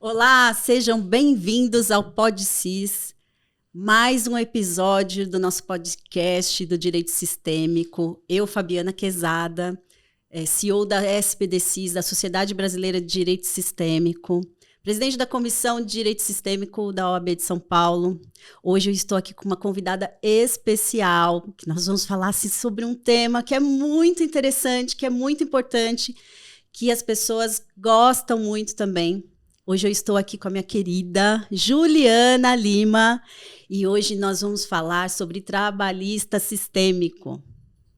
Olá, sejam bem-vindos ao PodCis, mais um episódio do nosso podcast do Direito Sistêmico. Eu, Fabiana Quezada, CEO da SBDCIS, da Sociedade Brasileira de Direito Sistêmico, presidente da Comissão de Direito Sistêmico da OAB de São Paulo. Hoje eu estou aqui com uma convidada especial, que nós vamos falar sobre um tema que é muito interessante, que é muito importante, que as pessoas gostam muito também. Hoje eu estou aqui com a minha querida Juliana Lima e hoje nós vamos falar sobre trabalhista sistêmico.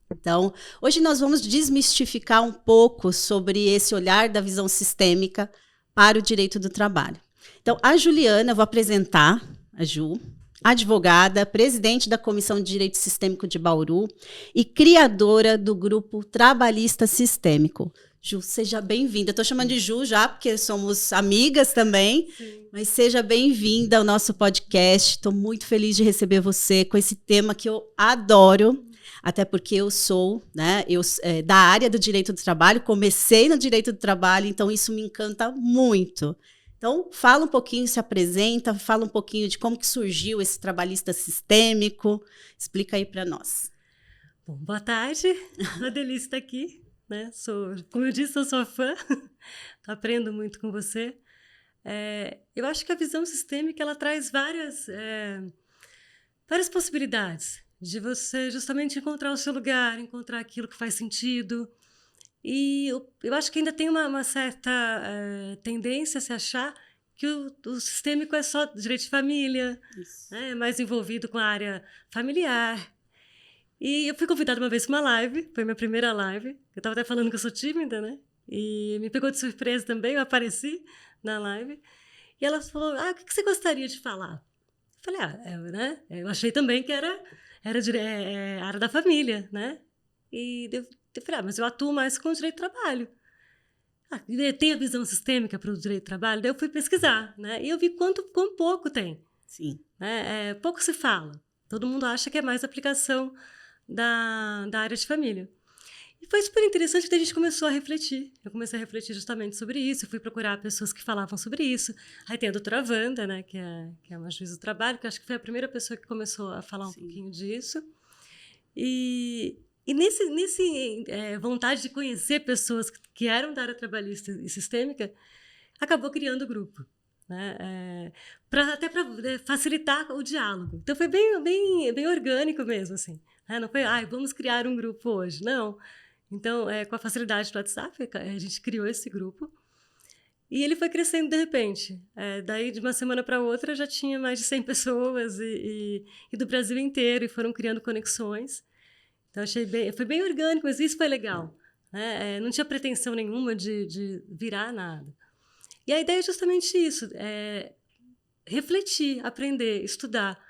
Então, hoje nós vamos desmistificar um pouco sobre esse olhar da visão sistêmica para o direito do trabalho. Então, a Juliana, eu vou apresentar a Ju, advogada, presidente da Comissão de Direito Sistêmico de Bauru e criadora do grupo Trabalhista Sistêmico. Ju, seja bem-vinda. Estou chamando de Ju já, porque somos amigas também, mas seja bem-vinda ao nosso podcast. Estou muito feliz de receber você com esse tema que eu adoro, até porque eu sou da área do direito do trabalho, comecei no direito do trabalho, então isso me encanta muito. Então, fala um pouquinho, se apresenta, fala um pouquinho de como que surgiu esse trabalhista sistêmico, explica aí para nós. Bom, boa tarde, uma delícia estar aqui. Né? Como eu disse, eu sou fã, aprendo muito com você. Eu acho que a visão sistêmica ela traz várias possibilidades de você justamente encontrar o seu lugar, encontrar aquilo que faz sentido. E eu acho que ainda tem uma certa tendência a se achar que o sistêmico é só direito de família, né? Mais envolvido com a área familiar. E eu fui convidada uma vez para uma live, foi minha primeira live. Eu estava até falando que eu sou tímida, né? E me pegou de surpresa também, eu apareci na live. E ela falou, o que você gostaria de falar? Eu falei, eu achei também que era a área da família, né? E eu falei, mas eu atuo mais com o direito do trabalho. Tem a visão sistêmica para o direito do trabalho? Daí eu fui pesquisar, né? E eu vi quão pouco tem. Sim. Né? Pouco se fala. Todo mundo acha que é mais aplicação da área de família. E foi super interessante que a gente começou a refletir. Eu comecei a refletir justamente sobre isso, eu fui procurar pessoas que falavam sobre isso. Aí tem a doutora Wanda, né, que é uma juíza do trabalho, que eu acho que foi a primeira pessoa que começou a falar um pouquinho disso. E nesse vontade de conhecer pessoas que eram da área trabalhista e sistêmica, acabou criando o grupo. Né? Até para facilitar o diálogo. Então foi bem orgânico mesmo, assim. Não foi, vamos criar um grupo hoje. Não. Então, com a facilidade do WhatsApp, a gente criou esse grupo. E ele foi crescendo de repente. Daí, de uma semana para outra, já tinha mais de 100 pessoas e do Brasil inteiro, e foram criando conexões. Então, foi bem orgânico, mas isso foi legal. Né? Não tinha pretensão nenhuma de virar nada. E a ideia é justamente isso, refletir, aprender, estudar.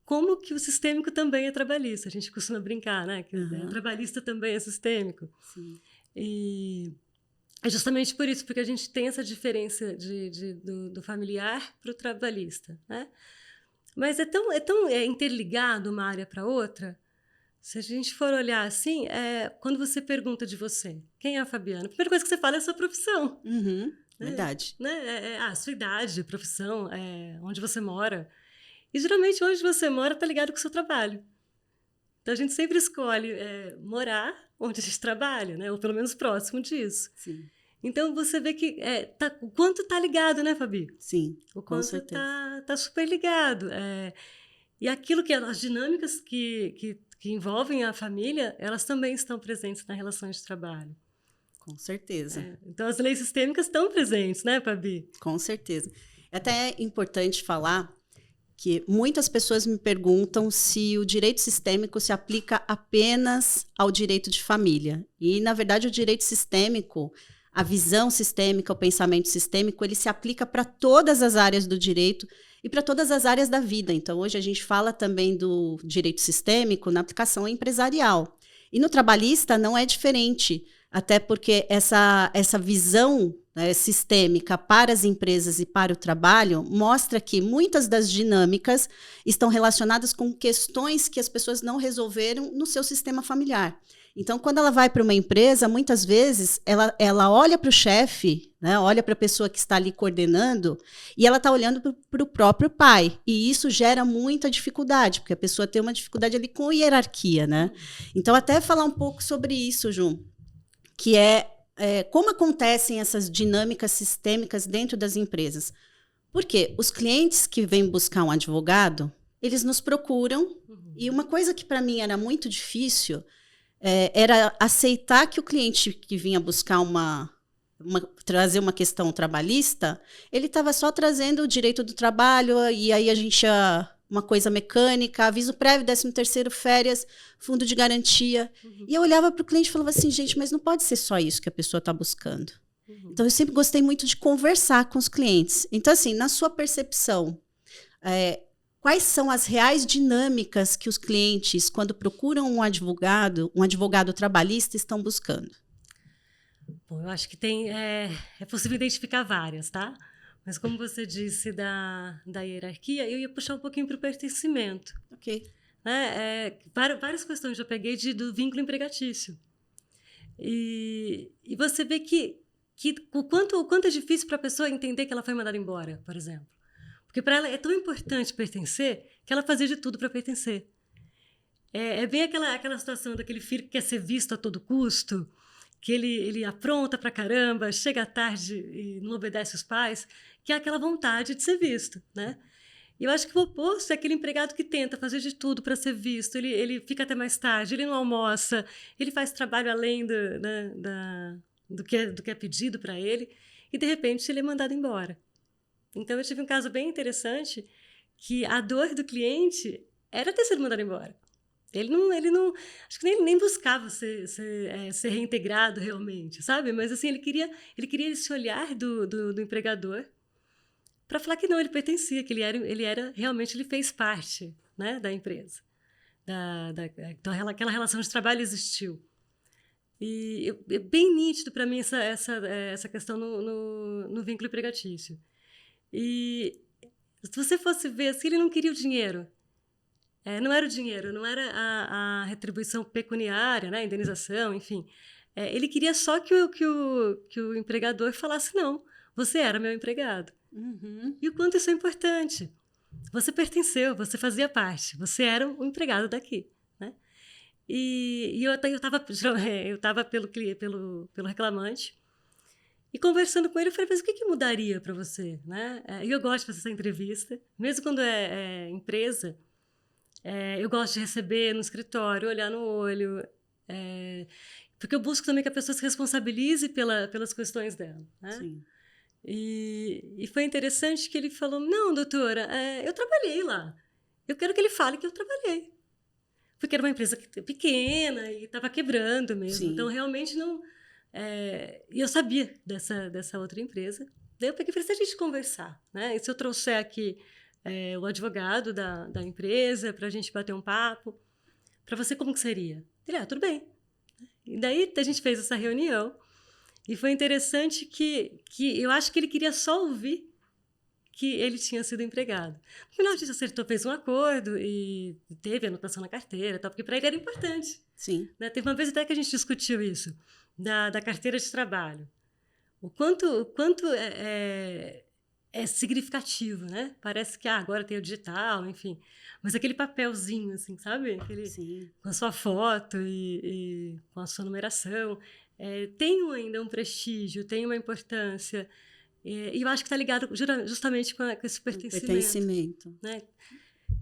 Como que o sistêmico também é trabalhista. A gente costuma brincar, né? Que o trabalhista também é sistêmico. Sim. E é justamente por isso, porque a gente tem essa diferença do familiar para o trabalhista. Né? Mas é tão interligado uma área para outra. Se a gente for olhar assim, quando você pergunta de você, quem é a Fabiana? A primeira coisa que você fala é a sua profissão. Uhum. Verdade. Né? A sua idade, profissão, onde você mora. E geralmente onde você mora está ligado com o seu trabalho. Então a gente sempre escolhe morar onde a gente trabalha, né? Ou pelo menos próximo disso. Sim. Então você vê que o quanto está ligado, né, Fabi? Sim, o quanto está super ligado. E aquilo que as dinâmicas que envolvem a família, elas também estão presentes nas relações de trabalho. Com certeza. Então, as leis sistêmicas estão presentes, né, Fabi? Com certeza. É até importante falar que muitas pessoas me perguntam se o direito sistêmico se aplica apenas ao direito de família. E, na verdade, o direito sistêmico, a visão sistêmica, o pensamento sistêmico, ele se aplica para todas as áreas do direito e para todas as áreas da vida. Então, hoje a gente fala também do direito sistêmico na aplicação empresarial. E no trabalhista não é diferente. Até porque essa visão sistêmica para as empresas e para o trabalho mostra que muitas das dinâmicas estão relacionadas com questões que as pessoas não resolveram no seu sistema familiar. Então, quando ela vai para uma empresa, muitas vezes ela olha para o chefe, né, olha para a pessoa que está ali coordenando, e ela está olhando para o próprio pai. E isso gera muita dificuldade, porque a pessoa tem uma dificuldade ali com hierarquia, né? Então, até falar um pouco sobre isso, Ju, que é como acontecem essas dinâmicas sistêmicas dentro das empresas. Porque os clientes que vêm buscar um advogado, eles nos procuram, e uma coisa que para mim era muito difícil era aceitar que o cliente que vinha buscar trazer uma questão trabalhista, ele estava só trazendo o direito do trabalho, e aí a gente uma coisa mecânica, aviso prévio, 13º, férias, fundo de garantia. E eu olhava para o cliente e falava assim, gente, mas não pode ser só isso que a pessoa está buscando. Então, eu sempre gostei muito de conversar com os clientes. Então, assim, na sua percepção, quais são as reais dinâmicas que os clientes, quando procuram um advogado trabalhista, estão buscando? Bom, eu acho que é possível identificar várias, tá? Mas como você disse da hierarquia, eu ia puxar um pouquinho para o pertencimento. Ok. Várias questões eu peguei do vínculo empregatício. E você vê que o quanto é difícil para a pessoa entender que ela foi mandada embora, por exemplo. Porque para ela é tão importante pertencer que ela fazia de tudo para pertencer. É bem aquela situação daquele filho que quer ser visto a todo custo, que ele apronta pra caramba, chega tarde e não obedece os pais, que é aquela vontade de ser visto, né? E eu acho que o oposto é aquele empregado que tenta fazer de tudo para ser visto, ele fica até mais tarde, ele não almoça, ele faz trabalho além do que é pedido para ele, e de repente ele é mandado embora. Então eu tive um caso bem interessante, que a dor do cliente era ter sido mandado embora. Ele não acho que nem buscava ser reintegrado realmente, sabe? Mas assim, ele queria esse olhar do empregador para falar que não, ele pertencia, que realmente ele fez parte, né, da empresa. Então, aquela relação de trabalho existiu. E é bem nítido para mim essa questão no vínculo empregatício. E se você fosse ver, assim, ele não queria o dinheiro. Não era o dinheiro, não era a retribuição pecuniária, né, a indenização, enfim. Ele queria só que o empregador falasse, não, você era meu empregado. Uhum. E o quanto isso é importante. Você pertenceu, você fazia parte, você era um empregado daqui. Né? E eu estava pelo reclamante, e conversando com ele, eu falei, mas o que mudaria para você? Né? E eu gosto de fazer essa entrevista, mesmo quando é empresa, eu gosto de receber no escritório, olhar no olho, porque eu busco também que a pessoa se responsabilize pelas questões dela. Né? Sim. E foi interessante que ele falou, não, doutora, eu trabalhei lá. Eu quero que ele fale que eu trabalhei. Porque era uma empresa pequena e estava quebrando mesmo. Sim. Então, realmente não... E eu sabia dessa outra empresa. Daí eu peguei e falei, se a gente conversar, né? E se eu trouxer aqui o advogado da empresa para a gente bater um papo, para você como que seria? Ele, tudo bem. E daí a gente fez essa reunião e foi interessante que eu acho que ele queria só ouvir que ele tinha sido empregado. No final a gente acertou, fez um acordo e teve anotação na carteira, tal, porque para ele era importante. Sim. Né? Teve uma vez até que a gente discutiu isso, da carteira de trabalho. O quanto é significativo, né? Parece que agora tem o digital, enfim. Mas aquele papelzinho, assim, sabe? Sim. Com a sua foto e com a sua numeração. Tem ainda um prestígio, tem uma importância. E eu acho que está ligado justamente com esse pertencimento. Né?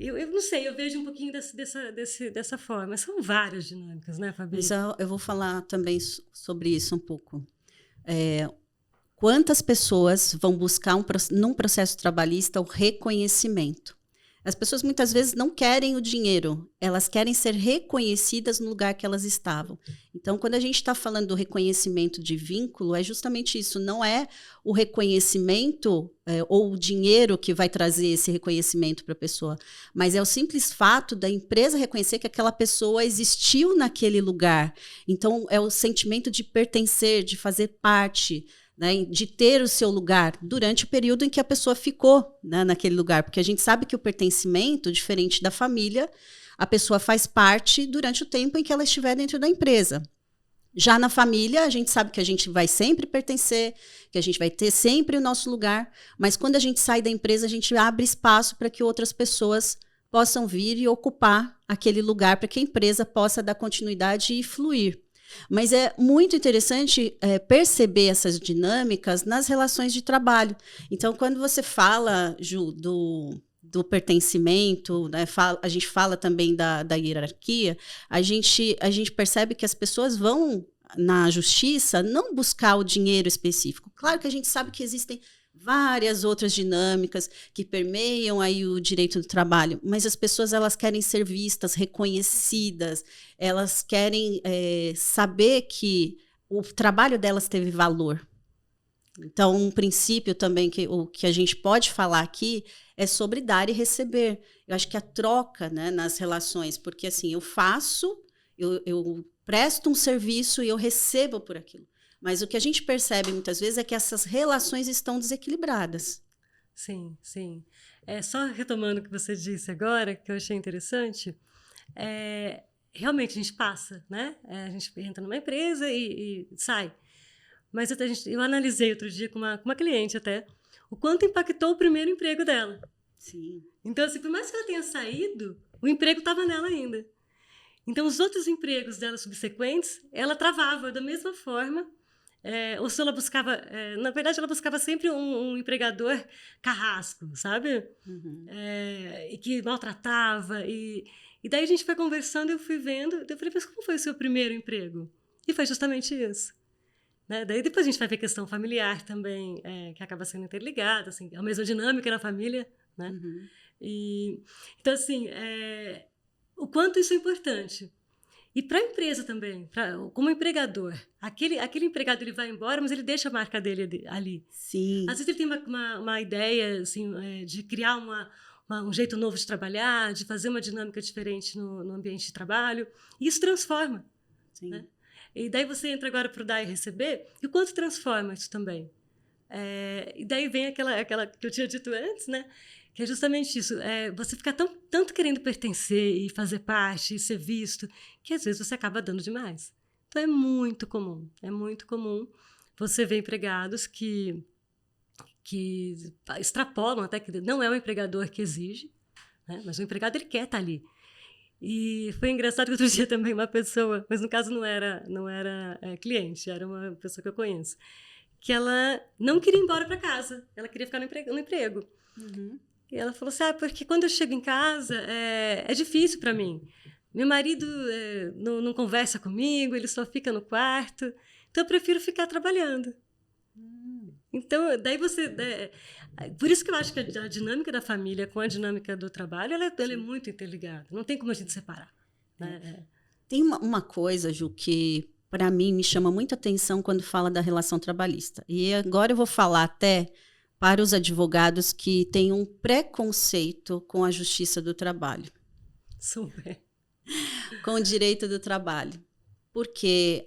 Eu não sei, eu vejo um pouquinho dessa forma. São várias dinâmicas, né, Fabi? Mas eu vou falar também sobre isso um pouco. Quantas pessoas vão buscar num processo trabalhista o reconhecimento? As pessoas muitas vezes não querem o dinheiro, elas querem ser reconhecidas no lugar que elas estavam. Então, quando a gente está falando do reconhecimento de vínculo, é justamente isso, não é o reconhecimento ou o dinheiro que vai trazer esse reconhecimento para a pessoa, mas é o simples fato da empresa reconhecer que aquela pessoa existiu naquele lugar. Então, é o sentimento de pertencer, de fazer parte, né, de ter o seu lugar durante o período em que a pessoa ficou, né, naquele lugar. Porque a gente sabe que o pertencimento, diferente da família, a pessoa faz parte durante o tempo em que ela estiver dentro da empresa. Já na família, a gente sabe que a gente vai sempre pertencer, que a gente vai ter sempre o nosso lugar, mas quando a gente sai da empresa, a gente abre espaço para que outras pessoas possam vir e ocupar aquele lugar, para que a empresa possa dar continuidade e fluir. Mas é muito interessante perceber essas dinâmicas nas relações de trabalho. Então, quando você fala, Ju, do pertencimento, né, a gente fala também da hierarquia, a gente percebe que as pessoas vão na justiça não buscar o dinheiro específico. Claro que a gente sabe que existem várias outras dinâmicas que permeiam aí o direito do trabalho, mas as pessoas elas querem ser vistas, reconhecidas, elas querem saber que o trabalho delas teve valor. Então, um princípio também o que a gente pode falar aqui é sobre dar e receber. Eu acho que a troca, né, nas relações, porque assim, eu presto um serviço e eu recebo por aquilo. Mas o que a gente percebe muitas vezes é que essas relações estão desequilibradas. Sim, sim. Só retomando o que você disse agora, que eu achei interessante, realmente a gente passa, né? A gente entra numa empresa e sai. Mas eu analisei outro dia com uma cliente até, o quanto impactou o primeiro emprego dela. Sim. Então, assim, por mais que ela tenha saído, o emprego estava nela ainda. Então, os outros empregos dela subsequentes, ela travava da mesma forma. Ou se ela buscava... na verdade, ela buscava sempre um empregador carrasco, sabe? Uhum. E que maltratava. E daí a gente foi conversando e eu fui vendo. Eu falei, mas como foi o seu primeiro emprego? E foi justamente isso. Né? Daí depois a gente vai ver a questão familiar também, que acaba sendo interligada, assim, a mesma dinâmica na família, né? Uhum. Então, assim, o quanto isso é importante. E para a empresa também, como empregador, aquele empregado ele vai embora, mas ele deixa a marca dele ali. Sim. Às vezes ele tem uma ideia assim, de criar um jeito novo de trabalhar, de fazer uma dinâmica diferente no ambiente de trabalho, e isso transforma. Sim. Né? E daí você entra agora para o dar e receber, e o quanto transforma isso também. E daí vem aquela que eu tinha dito antes, né? Que é justamente isso, você fica tanto querendo pertencer e fazer parte e ser visto, que às vezes você acaba dando demais. Então é muito comum você ver empregados que extrapolam até, que não é o empregador que exige, né? Mas o empregado ele quer estar ali. E foi engraçado que outro dia também uma pessoa, mas no caso não era cliente, era uma pessoa que eu conheço, que ela não queria ir embora para casa, ela queria ficar no emprego. Uhum. E ela falou assim, porque quando eu chego em casa é difícil para mim. Meu marido não conversa comigo, ele só fica no quarto, então eu prefiro ficar trabalhando. Então, daí por isso que eu acho que a dinâmica da família com a dinâmica do trabalho, ela é muito interligada. Não tem como a gente separar. Né? Tem uma coisa, Ju, que para mim me chama muita atenção quando fala da relação trabalhista. E agora eu vou falar até para os advogados que têm um preconceito com a justiça do trabalho. Super. Com o direito do trabalho. Porque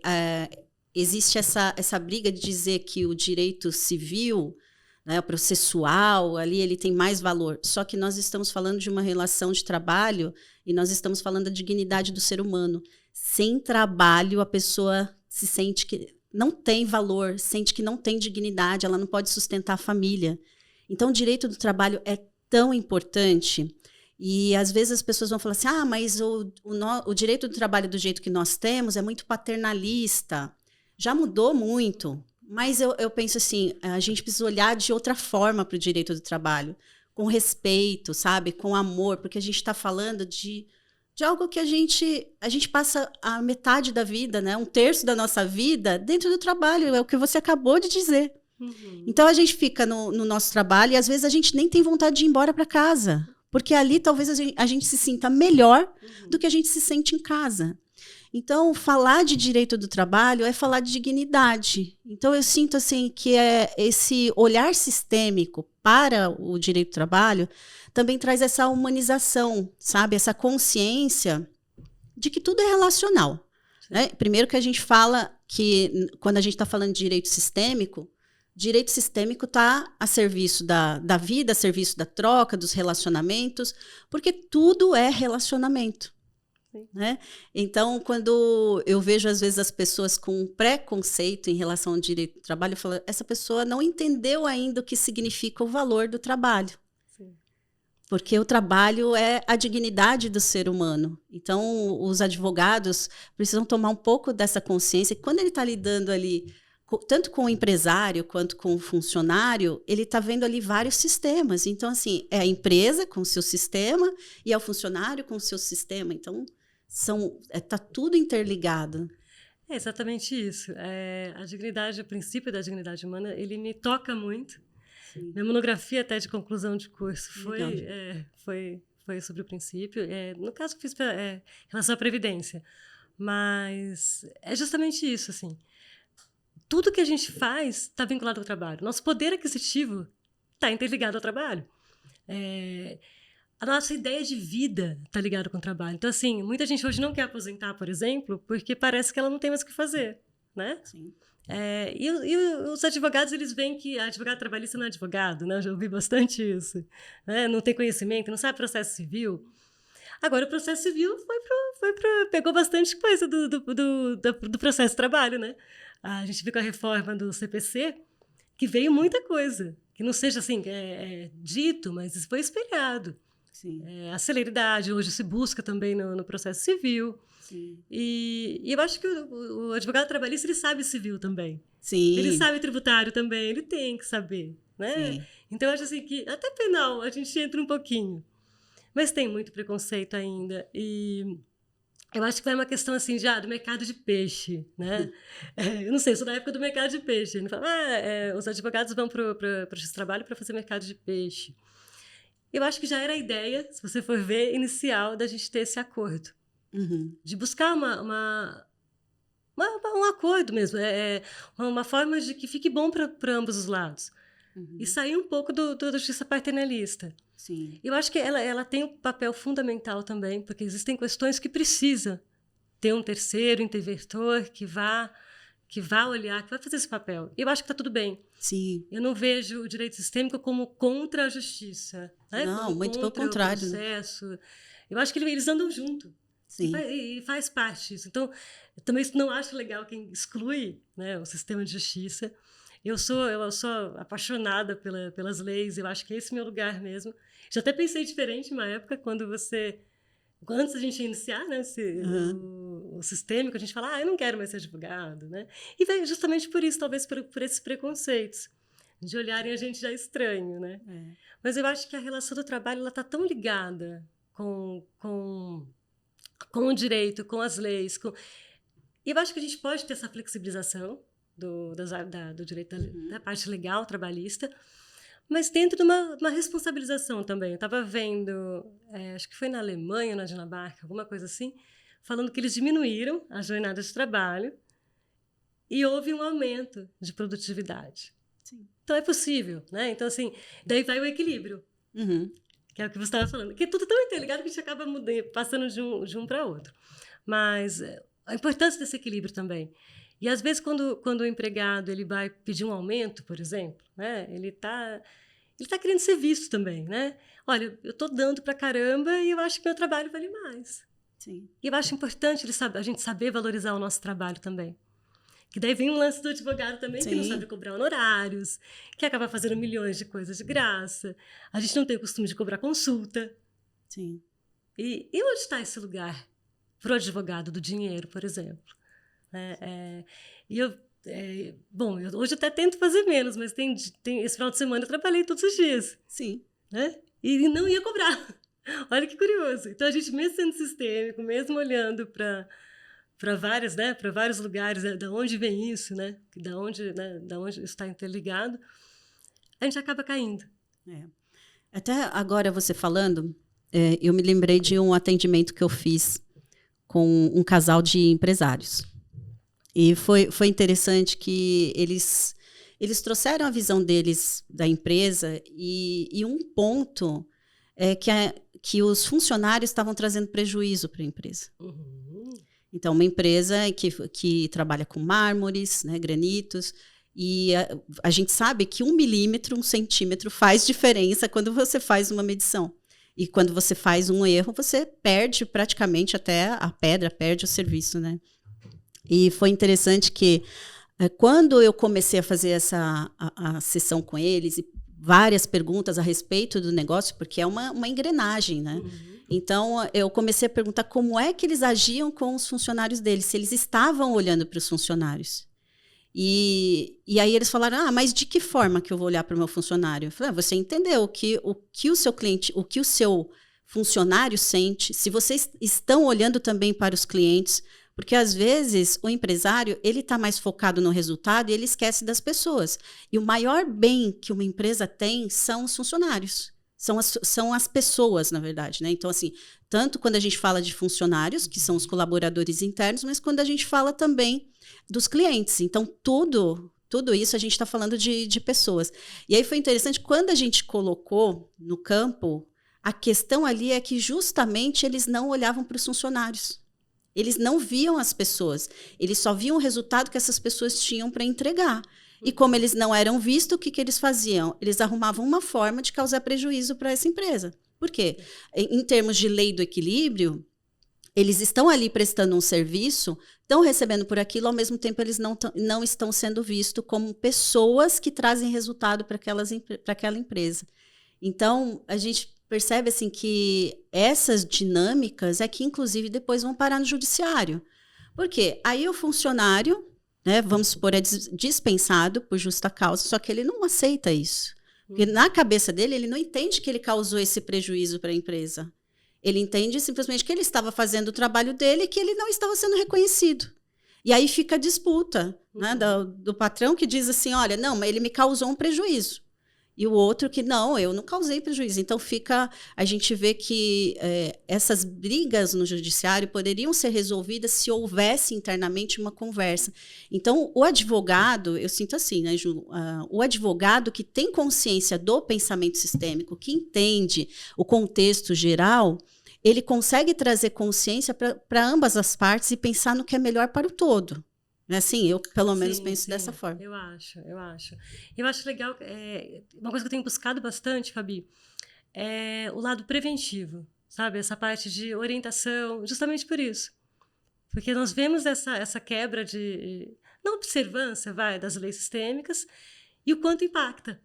existe essa briga de dizer que o direito civil, né, o processual, ali ele tem mais valor. Só que nós estamos falando de uma relação de trabalho e nós estamos falando da dignidade do ser humano. Sem trabalho, a pessoa se sente que não tem valor, sente que não tem dignidade, ela não pode sustentar a família. Então, o direito do trabalho é tão importante. E, às vezes, as pessoas vão falar assim, mas o direito do trabalho do jeito que nós temos é muito paternalista. Já mudou muito. Mas eu penso assim, a gente precisa olhar de outra forma para o direito do trabalho. Com respeito, sabe? Com amor. Porque a gente está falando de algo que a gente passa a metade da vida, né? 1/3 da nossa vida dentro do trabalho. É o que você acabou de dizer. Uhum. Então, a gente fica no nosso trabalho e, às vezes, a gente nem tem vontade de ir embora para casa. Porque ali, talvez, a gente se sinta melhor do que a gente se sente em casa. Então, falar de direito do trabalho é falar de dignidade. Então, eu sinto assim que esse olhar sistêmico para o direito do trabalho também traz essa humanização, sabe? Essa consciência de que tudo é relacional. Né? Primeiro que a gente fala que, quando a gente está falando de direito sistêmico está a serviço da vida, a serviço da troca, dos relacionamentos, porque tudo é relacionamento. Sim. Né? Então, quando eu vejo, às vezes, as pessoas com preconceito em relação ao direito do trabalho, eu falo, essa pessoa não entendeu ainda o que significa o valor do trabalho. Sim. Porque o trabalho é a dignidade do ser humano. Então, os advogados precisam tomar um pouco dessa consciência. Quando ele está lidando ali, tanto com o empresário quanto com o funcionário, ele está vendo ali vários sistemas. Então, assim, é a empresa com o seu sistema e é o funcionário com o seu sistema. Então, está tudo interligado. É exatamente isso. A dignidade, o princípio da dignidade humana, ele me toca muito. Sim. Minha monografia até de conclusão de curso foi sobre o princípio. No caso, fiz em relação à Previdência. Mas é justamente isso, assim. Tudo que a gente faz está vinculado ao trabalho. Nosso poder aquisitivo está interligado ao trabalho. A nossa ideia de vida está ligada com o trabalho. Então, assim, muita gente hoje não quer aposentar, por exemplo, porque parece que ela não tem mais o que fazer, né? Sim. E os advogados, eles veem que advogado trabalhista não é advogado, né? Eu já ouvi bastante isso. Né? Não tem conhecimento, não sabe processo civil. Agora, o processo civil pegou bastante coisa do processo de trabalho, né? A gente viu com a reforma do CPC que veio muita coisa, que não seja assim, dito, mas isso foi espelhado. Sim. A celeridade, hoje se busca também no processo civil. Sim. E eu acho que o advogado trabalhista, ele sabe civil também. Sim. Ele sabe tributário também, ele tem que saber, né? Sim. Então, eu acho assim que até penal a gente entra um pouquinho. Mas tem muito preconceito ainda. E eu acho que vai uma questão assim do mercado de peixe, né? Eu não sei, eu sou da época do mercado de peixe. Ele fala, os advogados vão para o trabalho para fazer mercado de peixe. Eu acho que já era a ideia, se você for ver, inicial da gente ter esse acordo. Uhum. De buscar um acordo mesmo, uma forma de que fique bom para ambos os lados. Uhum. E sair um pouco da justiça paternalista. Sim. Eu acho que ela tem um papel fundamental também, porque existem questões que precisa ter um terceiro interventor que vá olhar, que vai fazer esse papel. E eu acho que está tudo bem. Sim. Eu não vejo o direito sistêmico como contra a justiça. Né? Não, como muito pelo contrário. O processo. Eu acho que eles andam junto. Sim. E faz parte disso. Então, eu também não acho legal quem exclui, né, o sistema de justiça. Eu sou apaixonada pelas leis, eu acho que esse é meu lugar mesmo. Já até pensei diferente uma época, antes da gente iniciar, né, o sistêmico, a gente fala, eu não quero mais ser advogado, né? E veio justamente por isso, talvez por esses preconceitos, de olharem a gente já estranho, né? Mas eu acho que a relação do trabalho está tão ligada com o direito, com as leis. E eu acho que a gente pode ter essa flexibilização do direito da parte legal, trabalhista, mas dentro de uma responsabilização também. Eu estava vendo, acho que foi na Alemanha ou na Dinamarca, alguma coisa assim, falando que eles diminuíram as jornadas de trabalho e houve um aumento de produtividade. Sim. Então, é possível, né? Então, assim, daí vai o equilíbrio. Uhum. Que é o que você estava falando. Que é tudo tão interligado que a gente acaba passando de um para outro. Mas a importância desse equilíbrio também. E, às vezes, quando o empregado ele vai pedir um aumento, por exemplo, né, ele tá querendo ser visto também. Né? Olha, eu estou dando para caramba e eu acho que meu trabalho vale mais. Sim. E eu acho importante a gente saber valorizar o nosso trabalho também. Que daí vem um lance do advogado também, Sim. que não sabe cobrar honorários, que acaba fazendo milhões de coisas de graça. A gente não tem o costume de cobrar consulta. Sim. E onde está esse lugar para o advogado do dinheiro, por exemplo? Bom, eu hoje até tento fazer menos, mas tem esse final de semana eu trabalhei todos os dias. Sim. Né? E não ia cobrar. Olha que curioso. Então, a gente, mesmo sendo sistêmico, mesmo olhando para vários lugares, da onde vem isso, né? Da onde isso está interligado, a gente acaba caindo. Até agora você falando, eu me lembrei de um atendimento que eu fiz com um casal de empresários. E foi interessante que eles trouxeram a visão deles da empresa e um ponto é que os funcionários estavam trazendo prejuízo para a empresa. Uhum. Então, uma empresa que trabalha com mármores, né, granitos, e a gente sabe que 1 milímetro, 1 centímetro faz diferença quando você faz uma medição. E quando você faz um erro, você perde praticamente até a pedra, perde o serviço, né? E foi interessante que quando eu comecei a fazer a sessão com eles, e várias perguntas a respeito do negócio, porque é uma engrenagem, né? Então, eu comecei a perguntar como é que eles agiam com os funcionários deles, se eles estavam olhando para os funcionários. E aí eles falaram, mas de que forma que eu vou olhar para o meu funcionário? Eu falei, você entendeu o que o seu cliente, o que o seu funcionário sente, se vocês estão olhando também para os clientes, porque às vezes o empresário ele está mais focado no resultado e ele esquece das pessoas. E o maior bem que uma empresa tem são os funcionários. São as pessoas, na verdade, né? Então, assim, tanto quando a gente fala de funcionários, que são os colaboradores internos, mas quando a gente fala também dos clientes. Então, tudo isso a gente está falando de pessoas. E aí foi interessante, quando a gente colocou no campo, a questão ali é que justamente eles não olhavam para os funcionários. Eles não viam as pessoas. Eles só viam o resultado que essas pessoas tinham para entregar. E como eles não eram vistos, o que eles faziam? Eles arrumavam uma forma de causar prejuízo para essa empresa. Por quê? Em termos de lei do equilíbrio, eles estão ali prestando um serviço, estão recebendo por aquilo, ao mesmo tempo eles não estão sendo vistos como pessoas que trazem resultado para aquela empresa. Então, a gente percebe assim, que essas dinâmicas é que, inclusive, depois vão parar no judiciário. Por quê? Aí o funcionário, né, vamos supor, é dispensado por justa causa, só que ele não aceita isso. Porque na cabeça dele, ele não entende que ele causou esse prejuízo para a empresa. Ele entende simplesmente que ele estava fazendo o trabalho dele e que ele não estava sendo reconhecido. E aí fica a disputa, né, do patrão que diz assim, olha, não, mas ele me causou um prejuízo. E o outro que, não, eu não causei prejuízo. Então, a gente vê que essas brigas no judiciário poderiam ser resolvidas se houvesse internamente uma conversa. Então, o advogado, eu sinto assim, né, Ju? O advogado que tem consciência do pensamento sistêmico, que entende o contexto geral, ele consegue trazer consciência para ambas as partes e pensar no que é melhor para o todo. Assim, eu pelo menos penso dessa forma. Eu acho. Eu acho legal, uma coisa que eu tenho buscado bastante, Fabi, é o lado preventivo, sabe? Essa parte de orientação, justamente por isso. Porque nós vemos essa quebra de não observância, das leis sistêmicas e o quanto impacta,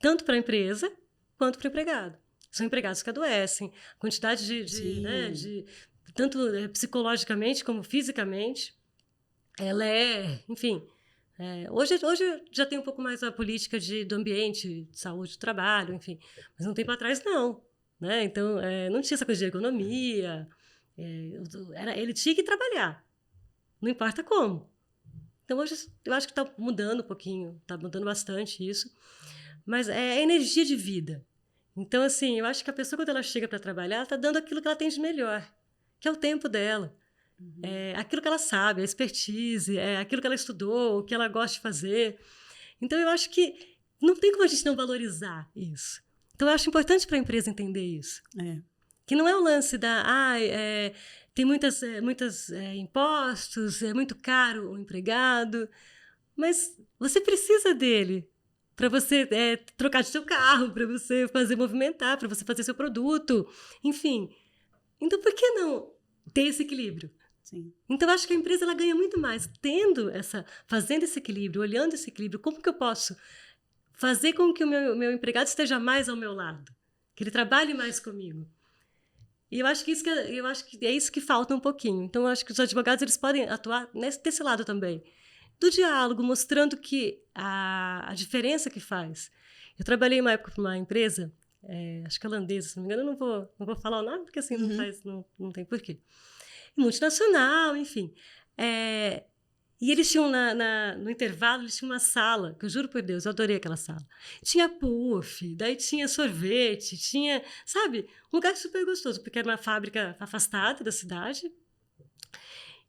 tanto para a empresa quanto para o empregado. São empregados que adoecem, quantidade de tanto psicologicamente como fisicamente. Ela enfim, hoje já tem um pouco mais a política do ambiente, de saúde do trabalho, enfim, mas um tempo atrás não, né? Então, não tinha essa coisa de ergonomia, ele tinha que trabalhar, não importa como. Então, hoje eu acho que está mudando um pouquinho, está mudando bastante isso, mas é energia de vida. Então, assim, eu acho que a pessoa, quando ela chega para trabalhar, ela está dando aquilo que ela tem de melhor, que é o tempo dela. Aquilo que ela sabe, a expertise, aquilo que ela estudou, o que ela gosta de fazer. Então, eu acho que não tem como a gente não valorizar isso. Então, eu acho importante para a empresa entender isso. Que não é o lance tem muitos impostos, é muito caro o empregado, mas você precisa dele para você trocar de seu carro, para você fazer movimentar, para você fazer seu produto, enfim. Então, por que não ter esse equilíbrio? Sim. Então, eu acho que a empresa ela ganha muito mais fazendo esse equilíbrio, olhando esse equilíbrio. Como que eu posso fazer com que o meu empregado esteja mais ao meu lado? Que ele trabalhe mais comigo? E eu acho que é isso que falta um pouquinho. Então, eu acho que os advogados eles podem atuar desse lado também. Do diálogo, mostrando que a diferença que faz. Eu trabalhei uma época para uma empresa, acho que holandesa, se não me engano, eu não vou falar o nome, porque assim não tem porquê. Multinacional, enfim. E eles tinham, no intervalo, eles tinham uma sala, que eu juro por Deus, eu adorei aquela sala. Tinha puff, daí tinha sorvete, tinha, sabe, um lugar super gostoso, porque era uma fábrica afastada da cidade.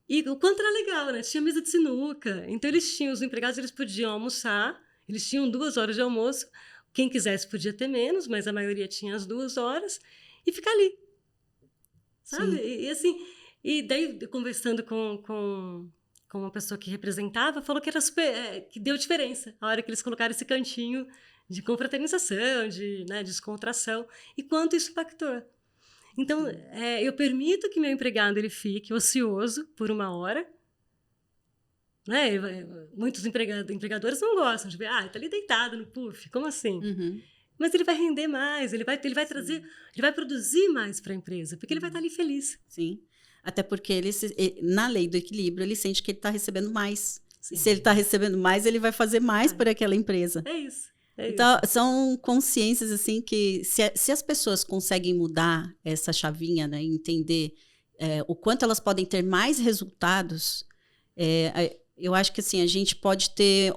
E o quanto era legal, né? Tinha mesa de sinuca. Então, os empregados, eles podiam almoçar, eles tinham 2 horas de almoço. Quem quisesse podia ter menos, mas a maioria tinha as 2 horas, e ficar ali. Sabe? E assim... E daí, conversando com com uma pessoa que representava, falou que era que deu diferença a hora que eles colocaram esse cantinho de confraternização, de, né, descontração, e quanto isso impactou. Então, eu permito que meu empregado ele fique ocioso por 1 hora, né? Muitos empregadores não gostam de ver, tá ali deitado no puff, como assim? Uhum. Mas ele vai render mais, ele vai trazer, ele vai produzir mais para a empresa, porque ele vai estar ali feliz. Sim. Até porque na lei do equilíbrio, ele sente que ele está recebendo mais. Sim. E se ele está recebendo mais, ele vai fazer mais por aquela empresa. É isso. Então, são consciências, assim, que se as pessoas conseguem mudar essa chavinha, né, entender o quanto elas podem ter mais resultados, eu acho que, assim, a gente pode ter,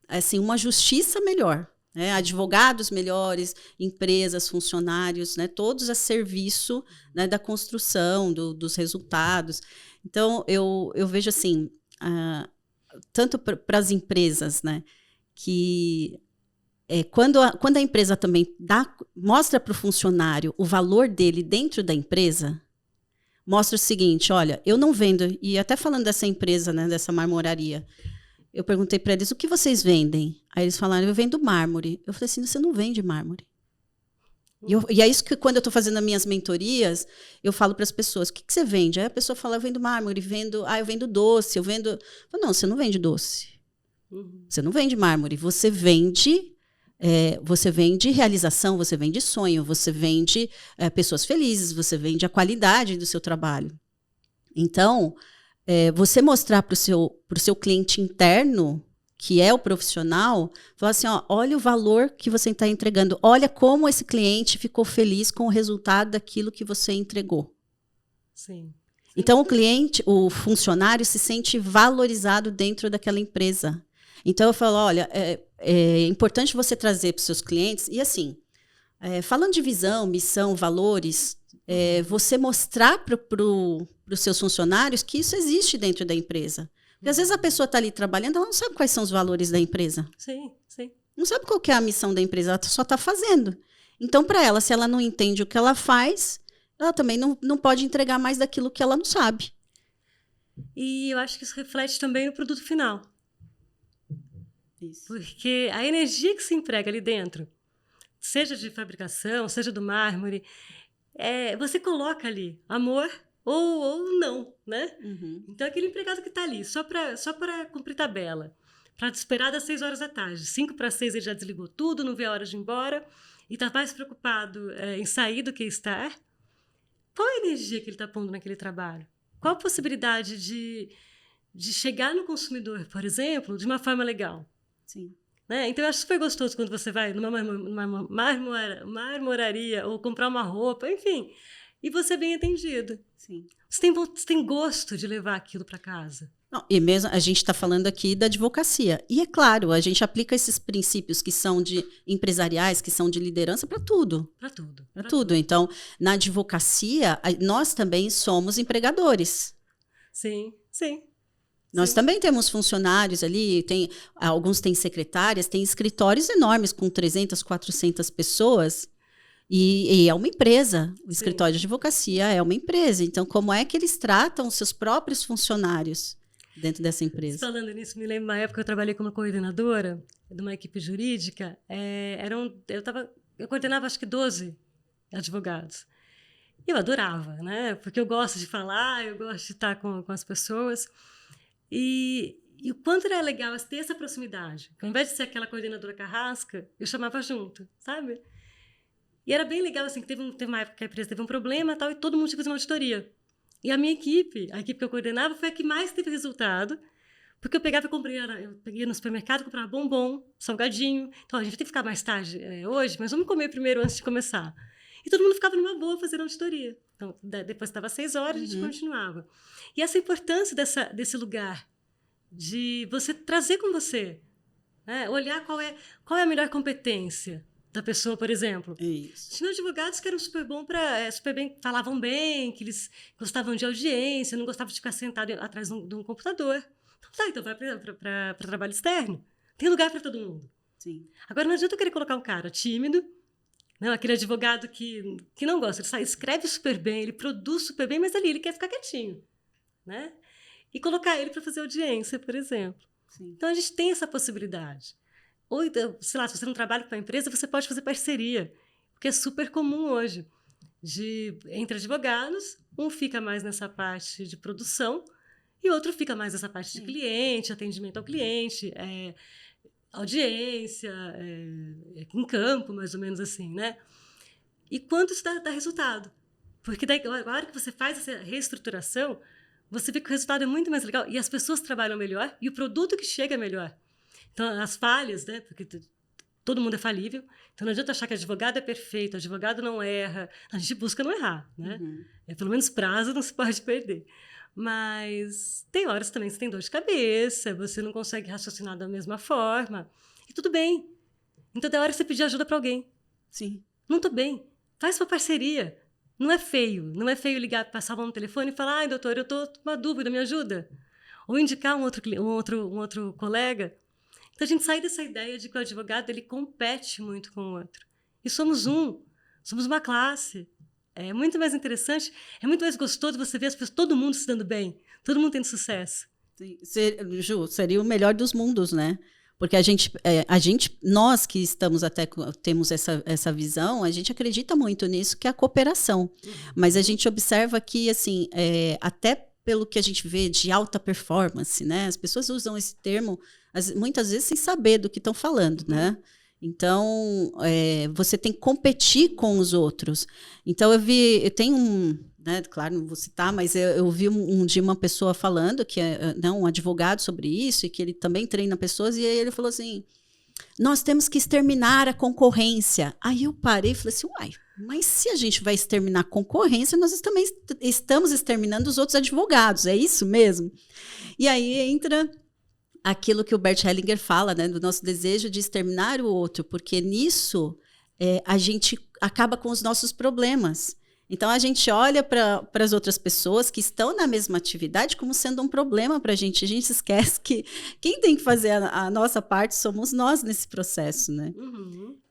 assim, uma justiça melhor, né, advogados melhores, empresas, funcionários, né, todos a serviço, né, da construção, dos resultados. Então, eu vejo, assim, tanto para as empresas, né, que... Quando a empresa também mostra para o funcionário o valor dele dentro da empresa, mostra o seguinte, olha, eu não vendo, e até falando dessa empresa, né, dessa marmoraria, eu perguntei para eles, o que vocês vendem? Aí eles falaram, eu vendo mármore. Eu falei assim, você não vende mármore. E é isso que quando eu estou fazendo as minhas mentorias, eu falo para as pessoas, o que você vende? Aí a pessoa fala, eu vendo mármore, eu vendo doce, eu vendo... Eu falo, não, você não vende doce. Você não vende mármore, você vende realização, você vende sonho, você vende pessoas felizes, você vende a qualidade do seu trabalho. Então, você mostrar para o seu cliente interno, que é o profissional, falar assim, olha o valor que você está entregando, olha como esse cliente ficou feliz com o resultado daquilo que você entregou. Sim. Então, o funcionário se sente valorizado dentro daquela empresa. Então, eu falo, olha, é importante você trazer para os seus clientes, e assim, falando de visão, missão, valores, você mostrar para os seus funcionários que isso existe dentro da empresa. Porque às vezes a pessoa está ali trabalhando, ela não sabe quais são os valores da empresa. Sim. Não sabe qual que é a missão da empresa, ela só está fazendo. Então, para ela, se ela não entende o que ela faz, ela também não pode entregar mais daquilo que ela não sabe. E eu acho que isso reflete também no produto final. Isso. Porque a energia que se emprega ali dentro, seja de fabricação, seja do mármore, você coloca ali amor ou não, né? Uhum. Então, aquele empregado que está ali só para cumprir tabela, para esperar das 6 horas da tarde, 5 para 6 ele já desligou tudo, não vê a hora de ir embora, e está mais preocupado em sair do que estar. Qual a energia que ele está pondo naquele trabalho? Qual a possibilidade de chegar no consumidor, por exemplo, de uma forma legal? Sim. Né? Então, eu acho super gostoso quando você vai numa marmoraria ou comprar uma roupa, enfim, e você é bem atendido. Sim. Você tem gosto de levar aquilo para casa. Não, e mesmo a gente está falando aqui da advocacia. E é claro, a gente aplica esses princípios que são de empresariais, que são de liderança, para tudo. Para tudo. Para tudo. Então, na advocacia, nós também somos empregadores. Sim. Nós também temos funcionários ali, alguns têm secretárias, têm escritórios enormes com 300, 400 pessoas. E é uma empresa. O escritório de advocacia é uma empresa. Então, como é que eles tratam os seus próprios funcionários dentro dessa empresa? Falando nisso, me lembro uma época que eu trabalhei como coordenadora de uma equipe jurídica. Eu coordenava acho que 12 advogados. Eu adorava, né? Porque eu gosto de falar, eu gosto de estar com as pessoas. E o quanto era legal ter essa proximidade. Ao invés de ser aquela coordenadora carrasca, eu chamava junto, sabe? E era bem legal, assim, que teve uma época que a empresa teve um problema tal, e todo mundo tinha que fazer uma auditoria. E a minha equipe, a equipe que eu coordenava, foi a que mais teve resultado, porque eu pegava e eu peguei no supermercado, comprava bombom, salgadinho. Então, a gente vai ter que ficar mais tarde hoje, mas vamos comer primeiro antes de começar. E todo mundo ficava numa boa fazendo auditoria. Então, depois estava 6 horas, a gente continuava. E essa importância desse lugar, de você trazer com você, né? Olhar qual é a melhor competência da pessoa, por exemplo. Isso. Tinha advogados que eram super bem, falavam bem, que eles gostavam de audiência, não gostavam de ficar sentado atrás de um computador. Então vai para trabalho externo. Tem lugar para todo mundo. Sim. Agora, não adianta eu querer colocar um cara tímido, não, aquele advogado que não gosta, ele escreve super bem, ele produz super bem, mas ali ele quer ficar quietinho, né? e colocar ele para fazer audiência, por exemplo. Sim. Então, a gente tem essa possibilidade. Ou, sei lá, se você não trabalha com uma empresa, você pode fazer parceria, porque é super comum hoje. Entre advogados, um fica mais nessa parte de produção e outro fica mais nessa parte de cliente, atendimento ao cliente, audiência, em campo, mais ou menos assim, né? E quanto isso dá resultado? Porque daí, a hora que você faz essa reestruturação, você vê que o resultado é muito mais legal e as pessoas trabalham melhor e o produto que chega é melhor. Então, as falhas, né? Porque todo mundo é falível, então não adianta achar que advogado é perfeito, advogado não erra, a gente busca não errar, né? Pelo menos prazo não se pode perder. Mas tem horas também que você tem dor de cabeça, você não consegue raciocinar da mesma forma, e tudo bem. Então, tem hora que você pedir ajuda para alguém. Sim. Não tô bem. Faz uma parceria. Não é feio ligar, passar a mão no telefone e falar: ai, doutor, eu tô com uma dúvida, me ajuda. Ou indicar um outro colega. Então, a gente sai dessa ideia de que o advogado ele compete muito com o outro. E somos uma classe. É muito mais interessante, é muito mais gostoso você ver as pessoas, todo mundo se dando bem, todo mundo tendo sucesso. Sim. Ju, seria o melhor dos mundos, né? Porque nós que temos essa visão, a gente acredita muito nisso, que é a cooperação. Mas a gente observa que, assim, até pelo que a gente vê de alta performance, né? As pessoas usam esse termo, muitas vezes, sem saber do que estão falando, né? Então, você tem que competir com os outros. Então, eu tenho né, claro, não vou citar, mas eu vi de uma pessoa falando, que é um advogado sobre isso, e que ele também treina pessoas, e aí ele falou assim, nós temos que exterminar a concorrência. Aí eu parei e falei assim, uai, mas se a gente vai exterminar a concorrência, nós também estamos exterminando os outros advogados, é isso mesmo? E aí entra aquilo que o Bert Hellinger fala, né, do nosso desejo de exterminar o outro, porque nisso a gente acaba com os nossos problemas. Então, a gente olha para as outras pessoas que estão na mesma atividade como sendo um problema para a gente. A gente esquece que quem tem que fazer a nossa parte somos nós nesse processo, né?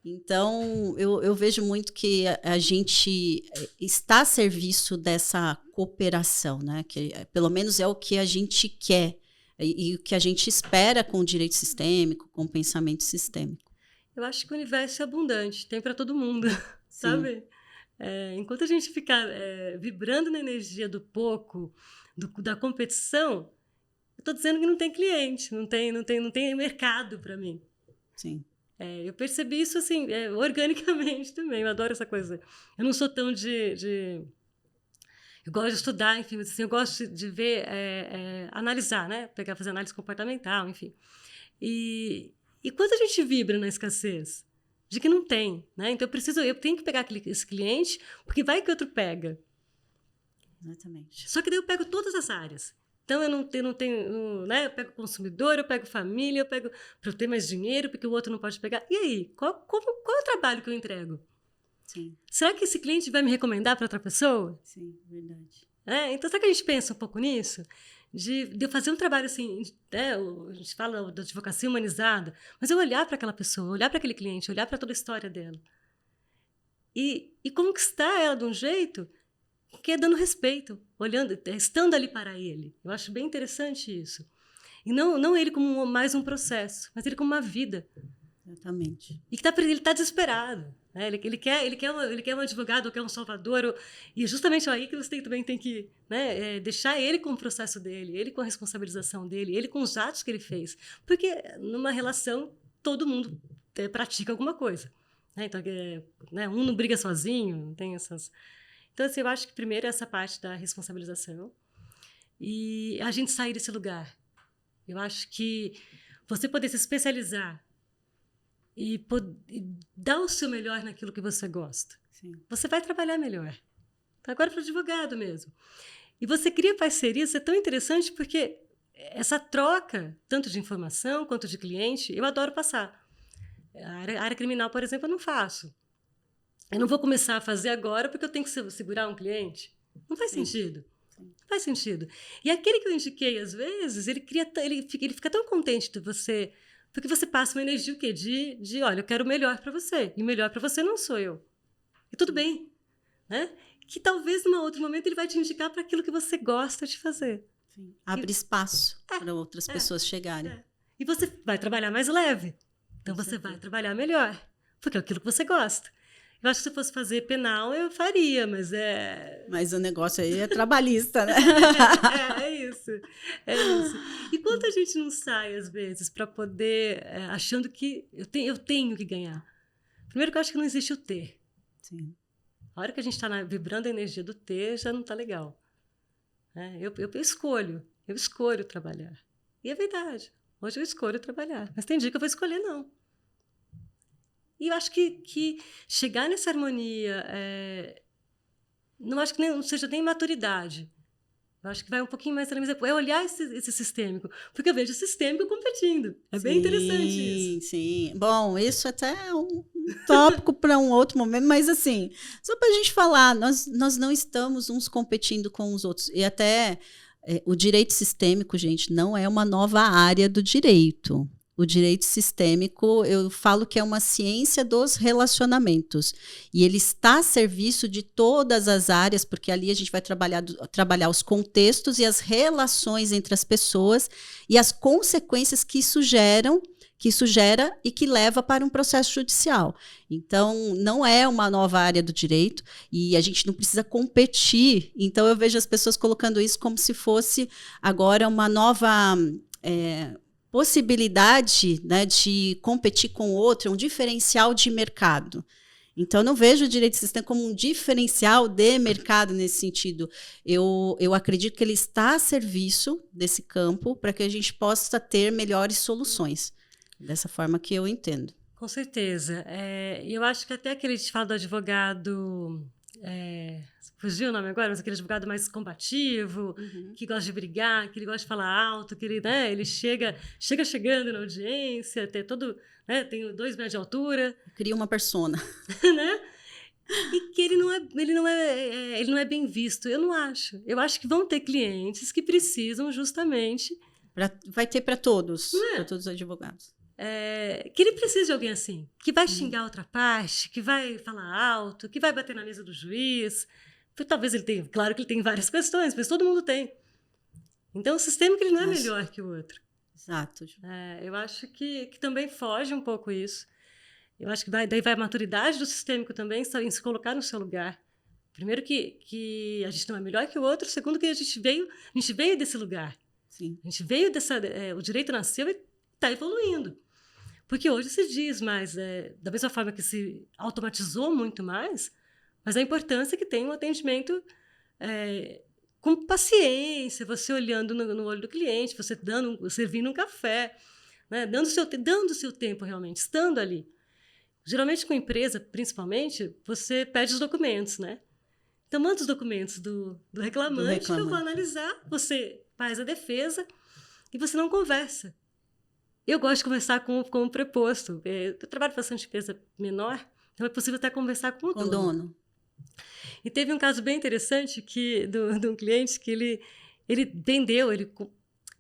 Então, eu vejo muito que a gente está a serviço dessa cooperação, né? Que pelo menos é o que a gente quer e o que a gente espera com o direito sistêmico, com o pensamento sistêmico. Eu acho que o universo é abundante, tem para todo mundo, sabe? Enquanto a gente ficar vibrando na energia do pouco, da competição, eu estou dizendo que não tem cliente, não tem mercado para mim. Sim. Eu percebi isso assim, organicamente também. Eu adoro essa coisa. Eu não sou tão eu gosto de estudar, enfim, mas assim, eu gosto de ver, analisar, né? Fazer análise comportamental, enfim. E quando a gente vibra na escassez, de que não tem, né? Então eu tenho que pegar esse cliente, porque vai que outro pega. Exatamente. Só que daí eu pego todas as áreas. Então eu não tenho, né? Eu pego consumidor, eu pego família, eu pego para eu ter mais dinheiro, porque o outro não pode pegar. E aí, qual é o trabalho que eu entrego? Sim. Será que esse cliente vai me recomendar para outra pessoa? Sim, verdade. Então será que a gente pensa um pouco nisso? De eu fazer um trabalho assim, a gente fala da advocacia humanizada, mas eu olhar para aquela pessoa, olhar para aquele cliente, olhar para toda a história dela. E conquistar ela de um jeito que é dando respeito, olhando, estando ali para ele. Eu acho bem interessante isso. E não ele como mais um processo, mas ele como uma vida. Exatamente. E que ele está desesperado. Né? Ele quer um advogado, quer um salvador. E justamente aí que você também tem que, né, deixar ele com o processo dele, ele com a responsabilização dele, ele com os atos que ele fez. Porque numa relação, todo mundo pratica alguma coisa. Né? Então, né, um não briga sozinho, não tem essas... Então, assim, eu acho que primeiro é essa parte da responsabilização e a gente sair desse lugar. Eu acho que você poder se especializar e dar o seu melhor naquilo que você gosta. Sim. Você vai trabalhar melhor. Agora para o advogado mesmo. E você cria parcerias, é tão interessante porque essa troca, tanto de informação quanto de cliente, eu adoro passar. A área criminal, por exemplo, eu não faço. Eu não vou começar a fazer agora porque eu tenho que segurar um cliente. Não faz sentido. Não faz sentido. E aquele que eu indiquei, às vezes, ele fica tão contente de você... Porque você passa uma energia o quê? De olha, eu quero o melhor para você. E o melhor para você não sou eu. E tudo bem. Né? Que talvez, num outro momento, ele vai te indicar para aquilo que você gosta de fazer. Sim. Abre espaço para outras pessoas chegarem. E você vai trabalhar mais leve. Então, Com você certeza. vai trabalhar melhor. Porque é aquilo que você gosta. Eu acho que se fosse fazer penal, eu faria, mas Mas o negócio aí é trabalhista, né? É isso. É isso. E quanta gente não sai, às vezes, para poder, achando que eu tenho que ganhar. Primeiro que eu acho que não existe o ter. Sim. A hora que a gente está vibrando a energia do ter, já não está legal. Eu escolho trabalhar. E é verdade. Hoje eu escolho trabalhar. Mas tem dia que eu vou escolher não. E eu acho que chegar nessa harmonia, não acho que não seja nem maturidade. Eu acho que vai um pouquinho mais além, é olhar esse sistêmico. Porque eu vejo o sistêmico competindo. É bem interessante isso. Sim. Bom, isso até é um tópico para um outro momento, mas assim, só para a gente falar, nós não estamos uns competindo com os outros. E até o direito sistêmico, gente, não é uma nova área do direito. O direito sistêmico, eu falo que é uma ciência dos relacionamentos. E ele está a serviço de todas as áreas, porque ali a gente vai trabalhar os contextos e as relações entre as pessoas e as consequências que isso gera e que leva para um processo judicial. Então, não é uma nova área do direito e a gente não precisa competir. Então, eu vejo as pessoas colocando isso como se fosse agora uma nova possibilidade, né, de competir com o outro, um diferencial de mercado. Então, eu não vejo o direito sistêmico como um diferencial de mercado nesse sentido. Eu acredito que ele está a serviço desse campo para que a gente possa ter melhores soluções. Dessa forma que eu entendo. Com certeza. Eu acho que até aquele que fala do advogado... fugiu o nome agora, mas aquele advogado mais combativo, que gosta de brigar, que ele gosta de falar alto, que ele chega chegando na audiência, tem 2 metros de altura. Cria uma persona. Né? E que ele não é bem visto. Eu não acho. Eu acho que vão ter clientes que precisam justamente... Vai ter para todos, para todos os advogados. Que ele precisa de alguém assim, que vai xingar a outra parte, que vai falar alto, que vai bater na mesa do juiz. Talvez ele tenha, claro que ele tem várias questões, mas todo mundo tem. Então, o sistema que ele não é melhor que o outro. Exato. Eu acho que também foge um pouco isso. Eu acho que daí vai a maturidade do sistêmico também em se colocar no seu lugar. Primeiro que a gente não é melhor que o outro, segundo que a gente veio desse lugar. Sim. A gente veio o direito nasceu e está evoluindo. Porque hoje se diz mais, da mesma forma que se automatizou muito mais, mas a importância que tem um atendimento com paciência, você olhando no olho do cliente, você servindo um café, né, dando o seu tempo realmente, estando ali. Geralmente com empresa, principalmente, você pede os documentos, né? Então, manda os documentos do reclamante que eu vou analisar, você faz a defesa e você não conversa. Eu gosto de conversar com o preposto. Eu trabalho bastante empresa menor, então é possível até conversar com o dono. E teve um caso bem interessante de um cliente que ele vendeu,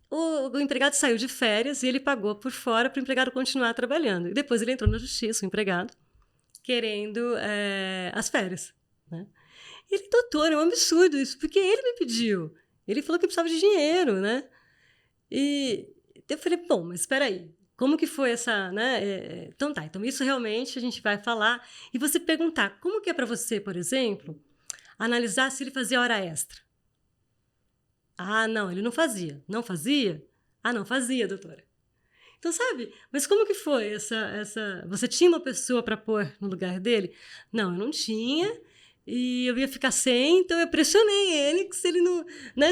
o empregado saiu de férias e ele pagou por fora para o empregado continuar trabalhando. E depois ele entrou na justiça, o empregado, querendo as férias. Né? Ele, doutor, é um absurdo isso, porque ele me pediu. Ele falou que precisava de dinheiro, né? E eu falei, bom, mas espera aí, como que foi essa, né? Então isso realmente a gente vai falar. E você perguntar, como que é para você, por exemplo, analisar se ele fazia hora extra? Ah, não, ele não fazia. Não fazia? Ah, não fazia, doutora. Então, sabe, mas como que foi essa... Você tinha uma pessoa para pôr no lugar dele? Não, eu não tinha... E eu ia ficar sem, então eu pressionei ele, que se ele não... Né?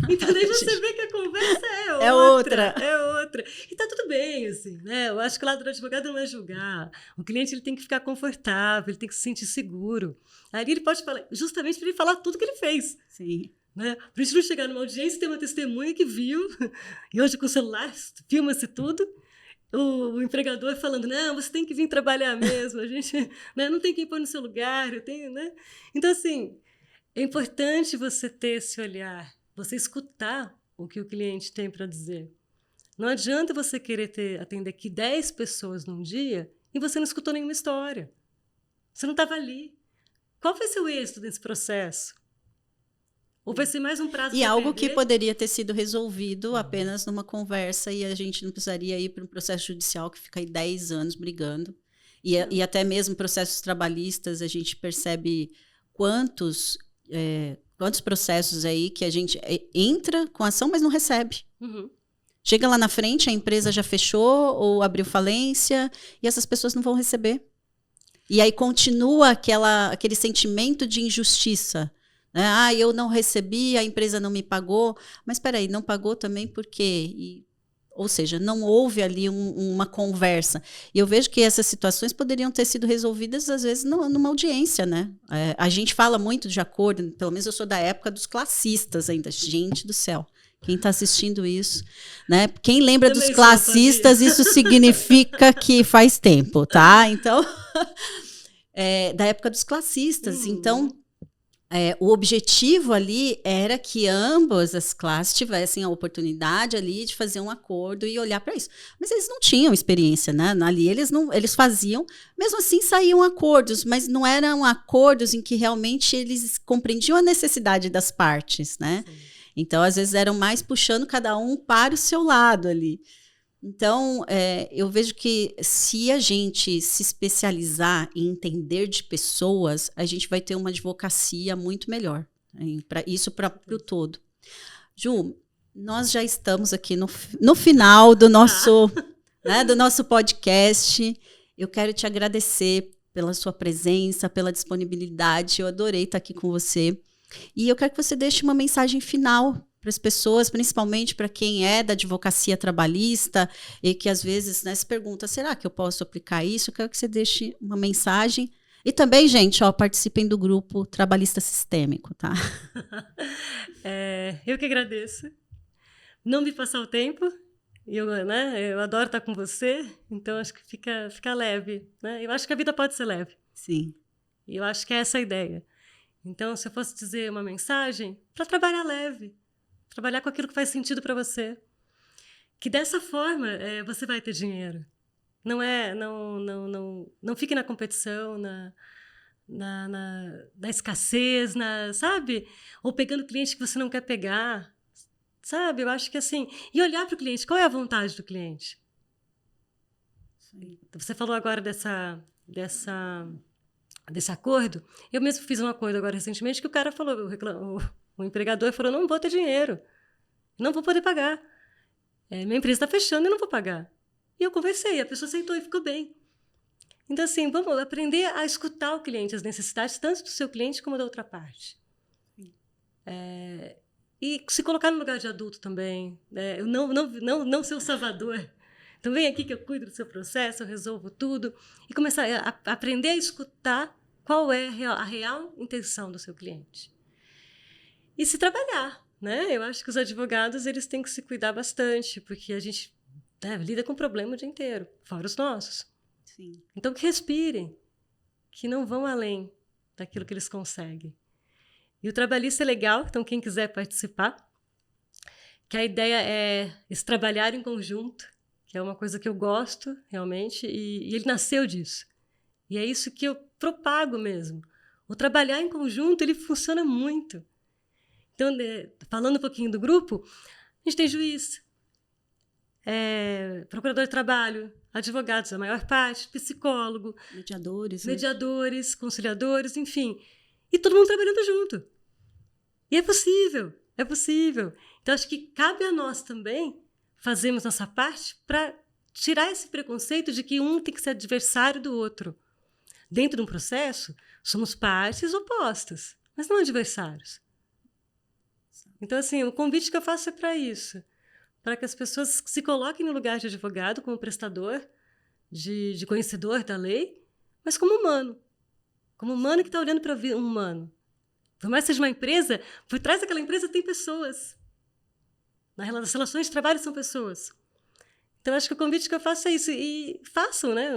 Então, daí você vê que a conversa é outra. E tá tudo bem, assim, né? Eu acho que o lado do advogado não é julgar. O cliente ele tem que ficar confortável, ele tem que se sentir seguro. Aí ele pode falar, justamente para ele falar tudo que ele fez. Sim. Né? Para a gente não chegar numa audiência e ter uma testemunha que viu, e hoje com o celular filma-se tudo, o empregador falando, não, você tem que vir trabalhar mesmo, a gente não tem que impor no seu lugar, né? Então, assim, é importante você ter esse olhar, você escutar o que o cliente tem para dizer. Não adianta você querer atender aqui 10 pessoas num dia e você não escutou nenhuma história. Você não estava ali. Qual foi seu êxito nesse processo? Ou vai ser mais um prazo E pra algo que perder? poderia ter sido resolvido apenas numa conversa e a gente não precisaria ir para um processo judicial que fica aí 10 anos brigando. E até mesmo processos trabalhistas, a gente percebe quantos processos aí que a gente entra com ação, mas não recebe. Uhum. Chega lá na frente, a empresa já fechou ou abriu falência e essas pessoas não vão receber. E aí continua aquele sentimento de injustiça. Né? Ah, eu não recebi, a empresa não me pagou. Mas espera aí, não pagou também por quê? Ou seja, não houve ali uma conversa. E eu vejo que essas situações poderiam ter sido resolvidas, às vezes, numa audiência. Né? A gente fala muito de acordo, pelo menos eu sou da época dos classistas ainda. Gente do céu. Quem está assistindo isso, né? Quem lembra Também dos sou, classistas, isso significa que faz tempo, tá? Então, da época dos classistas. Então, o objetivo ali era que ambas as classes tivessem a oportunidade ali de fazer um acordo e olhar para isso. Mas eles não tinham experiência, né? Ali eles faziam, mesmo assim saíam acordos, mas não eram acordos em que realmente eles compreendiam a necessidade das partes, né? Sim. Então, às vezes, eram mais puxando cada um para o seu lado ali. Então, eu vejo que se a gente se especializar em entender de pessoas, a gente vai ter uma advocacia muito melhor. Isso para o todo. Ju, nós já estamos aqui no final do nosso, do nosso podcast. Eu quero te agradecer pela sua presença, pela disponibilidade. Eu adorei estar aqui com você. E eu quero que você deixe uma mensagem final para as pessoas, principalmente para quem é da advocacia trabalhista e que às vezes, né, se pergunta, será que eu posso aplicar isso? Eu quero que você deixe uma mensagem. E também, gente, participem do grupo Trabalhista Sistêmico, tá? Eu que agradeço. Não me passar o tempo. Eu adoro estar com você, então acho que fica leve. Né? Eu acho que a vida pode ser leve. Sim. E eu acho que é essa a ideia. Então, se eu fosse dizer uma mensagem, para trabalhar leve, trabalhar com aquilo que faz sentido para você, que dessa forma você vai ter dinheiro. Não fique na competição, na escassez, sabe? Ou pegando cliente que você não quer pegar, sabe? Eu acho que assim, e olhar para o cliente, qual é a vontade do cliente? Sim. Você falou agora desse acordo. Eu mesmo fiz um acordo agora recentemente que o cara falou, o empregador falou, não vou ter dinheiro, não vou poder pagar. Minha empresa está fechando e não vou pagar. E eu conversei, a pessoa aceitou e ficou bem. Então, assim, vamos aprender a escutar o cliente, as necessidades tanto do seu cliente como da outra parte. E se colocar no lugar de adulto também. Não ser o salvador. Então, vem aqui que eu cuido do seu processo, eu resolvo tudo. E começar a aprender a escutar qual é a real intenção do seu cliente. E se trabalhar, né? Eu acho que os advogados eles têm que se cuidar bastante, porque a gente lida com problema o dia inteiro, fora os nossos. Sim. Então, que respirem, que não vão além daquilo que eles conseguem. E o trabalhista é legal, então quem quiser participar, que a ideia é esse trabalhar em conjunto, que é uma coisa que eu gosto, realmente, e ele nasceu disso. E é isso que eu propago mesmo. O trabalhar em conjunto, ele funciona muito. Então, falando um pouquinho do grupo, a gente tem juiz, procurador de trabalho, advogados, a maior parte, psicólogo, mediadores, conciliadores, enfim. E todo mundo trabalhando junto. E é possível. Então, acho que cabe a nós também fazermos nossa parte para tirar esse preconceito de que um tem que ser adversário do outro. Dentro de um processo, somos partes opostas, mas não adversários. Então, assim, o convite que eu faço é para isso. Para que as pessoas se coloquem no lugar de advogado como prestador, de conhecedor da lei, mas como humano. Como humano que está olhando para um humano. Por mais que seja uma empresa, por trás daquela empresa tem pessoas. Nas relações de trabalho são pessoas. Então, acho que o convite que eu faço é isso. E façam, né?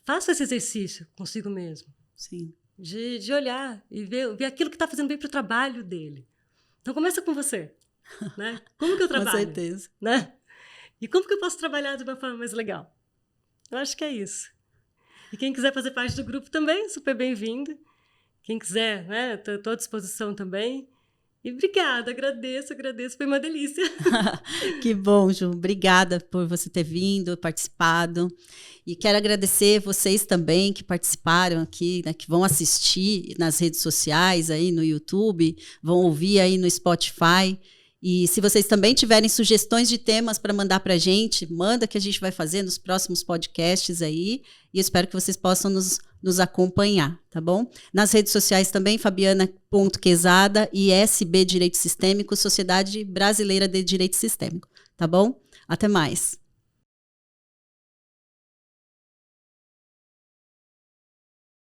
Façam esse exercício consigo mesmo. Sim. De olhar e ver aquilo que está fazendo bem para o trabalho dele. Então, começa com você. Né? Como que eu trabalho? Com certeza. Né? E como que eu posso trabalhar de uma forma mais legal? Eu acho que é isso. E quem quiser fazer parte do grupo também, super bem-vindo. quem quiser, né? Estou à disposição também. E obrigada, agradeço, foi uma delícia. Que bom, Ju, obrigada por você ter vindo, participado. E quero agradecer vocês também que participaram aqui, né, que vão assistir nas redes sociais, aí no YouTube, vão ouvir aí no Spotify. E se vocês também tiverem sugestões de temas para mandar para a gente, manda que a gente vai fazer nos próximos podcasts aí. E eu espero que vocês possam nos acompanhar, tá bom? Nas redes sociais também, Fabiana.Quezada e SB Direito Sistêmico, Sociedade Brasileira de Direito Sistêmico, tá bom? Até mais.